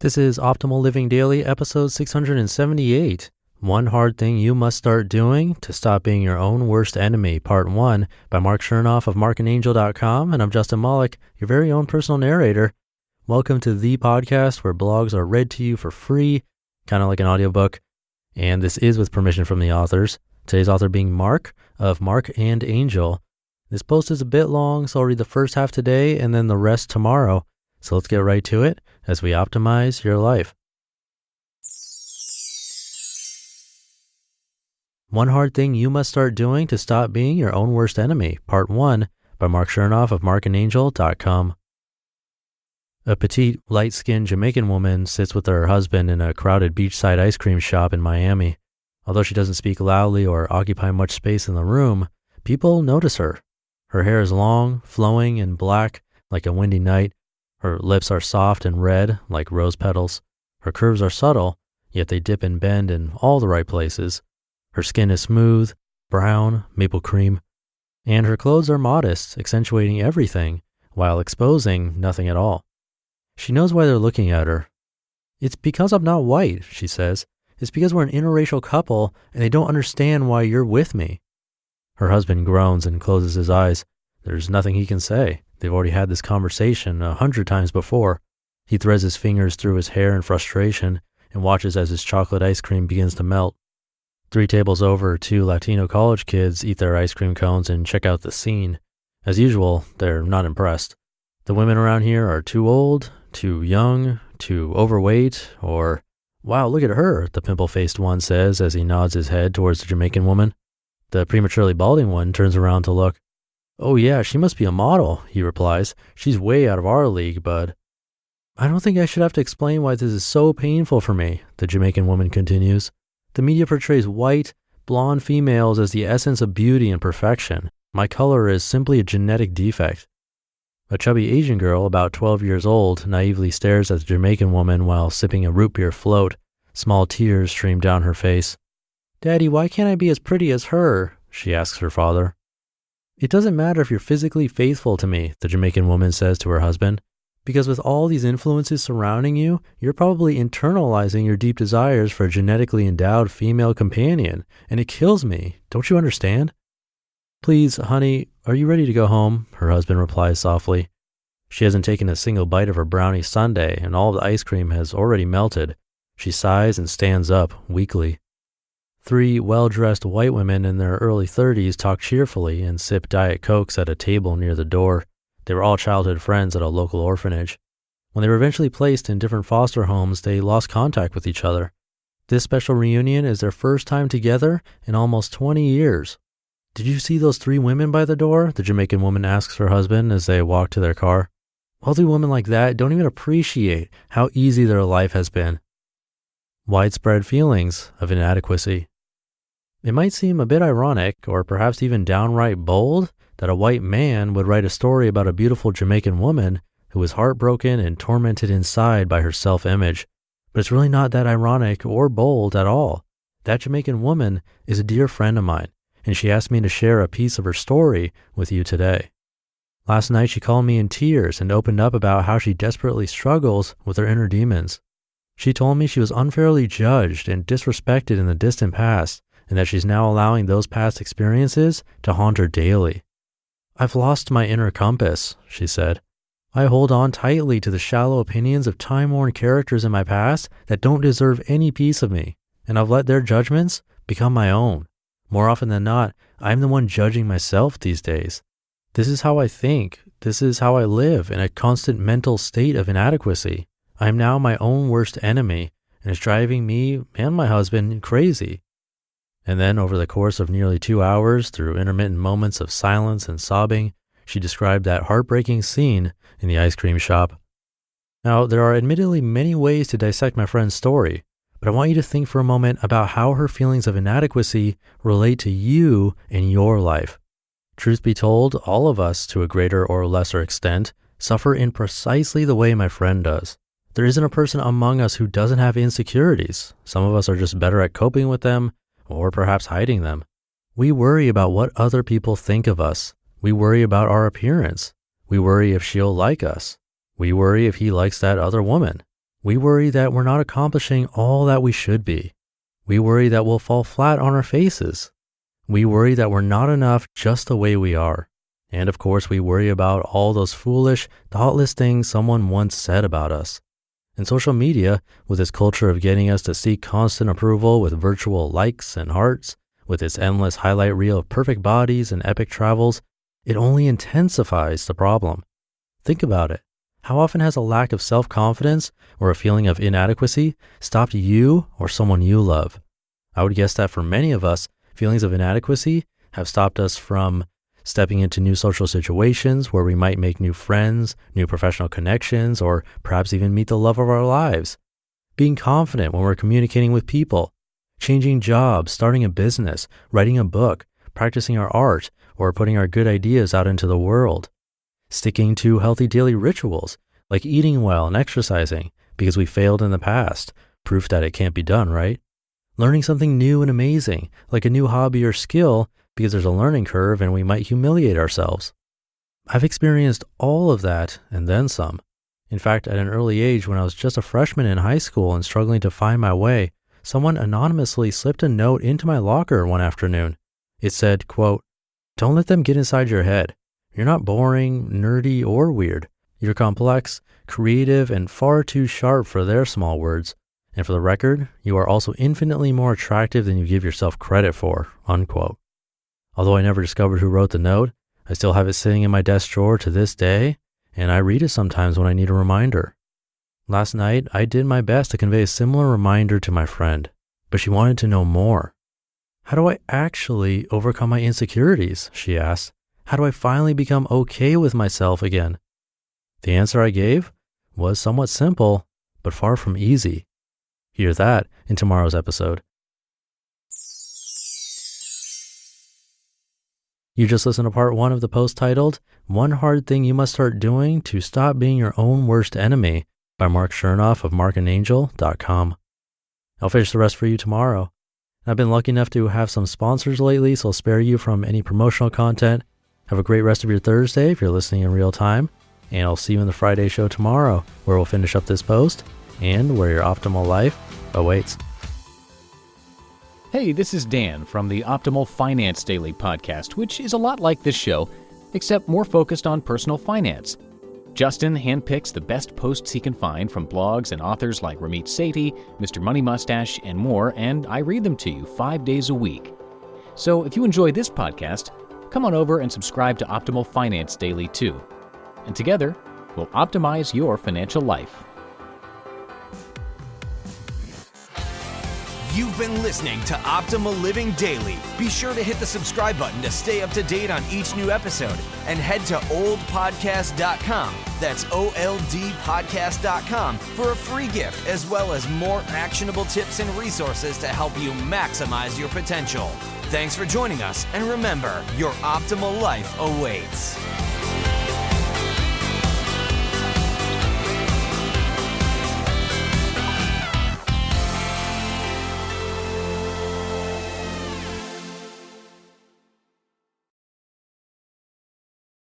This is Optimal Living Daily, episode 678. One Hard Thing You Must Start Doing to Stop Being Your Own Worst Enemy, Part 1, by Marc Chernoff of markandangel.com, and I'm Justin Malik, your very own personal narrator. Welcome to the podcast where blogs are read to you for free, kind of like an audiobook, and this is with permission from the authors. Today's author being Marc of Marc and Angel. This post is a bit long, so I'll read the first half today and then the rest tomorrow. So let's get right to it as we optimize your life. One Hard Thing You Must Start Doing to Stop Being Your Own Worst Enemy, Part 1, by Marc Chernoff of markandangel.com. A petite, light-skinned Jamaican woman sits with her husband in a crowded beachside ice cream shop in Miami. Although she doesn't speak loudly or occupy much space in the room, people notice her. Her hair is long, flowing, and black like a windy night. Her lips are soft and red like rose petals. Her curves are subtle, yet they dip and bend in all the right places. Her skin is smooth, brown, maple cream, and her clothes are modest, accentuating everything while exposing nothing at all. She knows why they're looking at her. "It's because I'm not white," she says. "It's because we're an interracial couple and they don't understand why you're with me." Her husband groans and closes his eyes. There's nothing he can say. They've already had this conversation 100 times before. He threads his fingers through his hair in frustration and watches as his chocolate ice cream begins to melt. 3 tables over, 2 Latino college kids eat their ice cream cones and check out the scene. As usual, they're not impressed. The women around here are too old, too young, too overweight, or, "Wow, look at her," the pimple-faced one says as he nods his head towards the Jamaican woman. The prematurely balding one turns around to look. "Oh yeah, she must be a model," he replies. "She's way out of our league, bud." "I don't think I should have to explain why this is so painful for me," the Jamaican woman continues. "The media portrays white, blonde females as the essence of beauty and perfection. My color is simply a genetic defect." A chubby Asian girl, about 12 years old, naively stares at the Jamaican woman while sipping a root beer float. Small tears stream down her face. "Daddy, why can't I be as pretty as her?" she asks her father. "It doesn't matter if you're physically faithful to me," the Jamaican woman says to her husband, "because with all these influences surrounding you, you're probably internalizing your deep desires for a genetically endowed female companion, and it kills me. Don't you understand?" "Please, honey, are you ready to go home?" her husband replies softly. She hasn't taken a single bite of her brownie sundae, and all of the ice cream has already melted. She sighs and stands up, weakly. 3 well-dressed white women in their early 30s talk cheerfully and sip Diet Cokes at a table near the door. They were all childhood friends at a local orphanage. When they were eventually placed in different foster homes, they lost contact with each other. This special reunion is their first time together in almost 20 years. "Did you see those 3 women by the door?" the Jamaican woman asks her husband as they walk to their car. "Wealthy women like that don't even appreciate how easy their life has been." Widespread feelings of inadequacy. It might seem a bit ironic, or perhaps even downright bold, that a white man would write a story about a beautiful Jamaican woman who was heartbroken and tormented inside by her self-image. But it's really not that ironic or bold at all. That Jamaican woman is a dear friend of mine, and she asked me to share a piece of her story with you today. Last night she called me in tears and opened up about how she desperately struggles with her inner demons. She told me she was unfairly judged and disrespected in the distant past, and that she's now allowing those past experiences to haunt her daily. "I've lost my inner compass," she said. "I hold on tightly to the shallow opinions of time-worn characters in my past that don't deserve any piece of me, and I've let their judgments become my own. More often than not, I'm the one judging myself these days. This is how I think. This is how I live, in a constant mental state of inadequacy. I am now my own worst enemy, and it's driving me and my husband crazy." And then, over the course of nearly 2 hours, through intermittent moments of silence and sobbing, she described that heartbreaking scene in the ice cream shop. Now, there are admittedly many ways to dissect my friend's story, but I want you to think for a moment about how her feelings of inadequacy relate to you in your life. Truth be told, all of us, to a greater or lesser extent, suffer in precisely the way my friend does. There isn't a person among us who doesn't have insecurities. Some of us are just better at coping with them, or perhaps hiding them. We worry about what other people think of us. We worry about our appearance. We worry if she'll like us. We worry if he likes that other woman. We worry that we're not accomplishing all that we should be. We worry that we'll fall flat on our faces. We worry that we're not enough just the way we are. And of course, we worry about all those foolish, thoughtless things someone once said about us. And social media, with its culture of getting us to seek constant approval with virtual likes and hearts, with its endless highlight reel of perfect bodies and epic travels, it only intensifies the problem. Think about it. How often has a lack of self-confidence or a feeling of inadequacy stopped you or someone you love? I would guess that for many of us, feelings of inadequacy have stopped us from stepping into new social situations where we might make new friends, new professional connections, or perhaps even meet the love of our lives. Being confident when we're communicating with people, changing jobs, starting a business, writing a book, practicing our art, or putting our good ideas out into the world. Sticking to healthy daily rituals like eating well and exercising because we failed in the past, proof that it can't be done, right? Learning something new and amazing like a new hobby or skill because there's a learning curve and we might humiliate ourselves. I've experienced all of that and then some. In fact, at an early age when I was just a freshman in high school and struggling to find my way, someone anonymously slipped a note into my locker one afternoon. It said, quote, "Don't let them get inside your head. You're not boring, nerdy, or weird. You're complex, creative, and far too sharp for their small words. And for the record, you are also infinitely more attractive than you give yourself credit for," unquote. Although I never discovered who wrote the note, I still have it sitting in my desk drawer to this day, and I read it sometimes when I need a reminder. Last night, I did my best to convey a similar reminder to my friend, but she wanted to know more. "How do I actually overcome my insecurities?" she asked. "How do I finally become okay with myself again?" The answer I gave was somewhat simple, but far from easy. Hear that in tomorrow's episode. You just listened to part 1 of the post titled, "One Hard Thing You Must Start Doing to Stop Being Your Own Worst Enemy" by Marc, Chernoff of Marc, and&nbsp. I'll finish the rest for you tomorrow. I've been lucky enough to have some sponsors lately, so I'll spare you from any promotional content. Have a great rest of your Thursday if you're listening in real time, and I'll see you in the Friday show tomorrow, where we'll finish up this post and where your optimal life awaits. Hey, this is Dan from the Optimal Finance Daily podcast, which is a lot like this show, except more focused on personal finance. Justin handpicks the best posts he can find from blogs and authors like Ramit Sethi, Mr. Money Mustache, and more, and I read them to you 5 days a week. So if you enjoy this podcast, come on over and subscribe to Optimal Finance Daily too. And together, we'll optimize your financial life. You've been listening to Optimal Living Daily. Be sure to hit the subscribe button to stay up to date on each new episode, and head to oldpodcast.com, that's OLDpodcast.com, for a free gift as well as more actionable tips and resources to help you maximize your potential. Thanks for joining us, and remember, your optimal life awaits.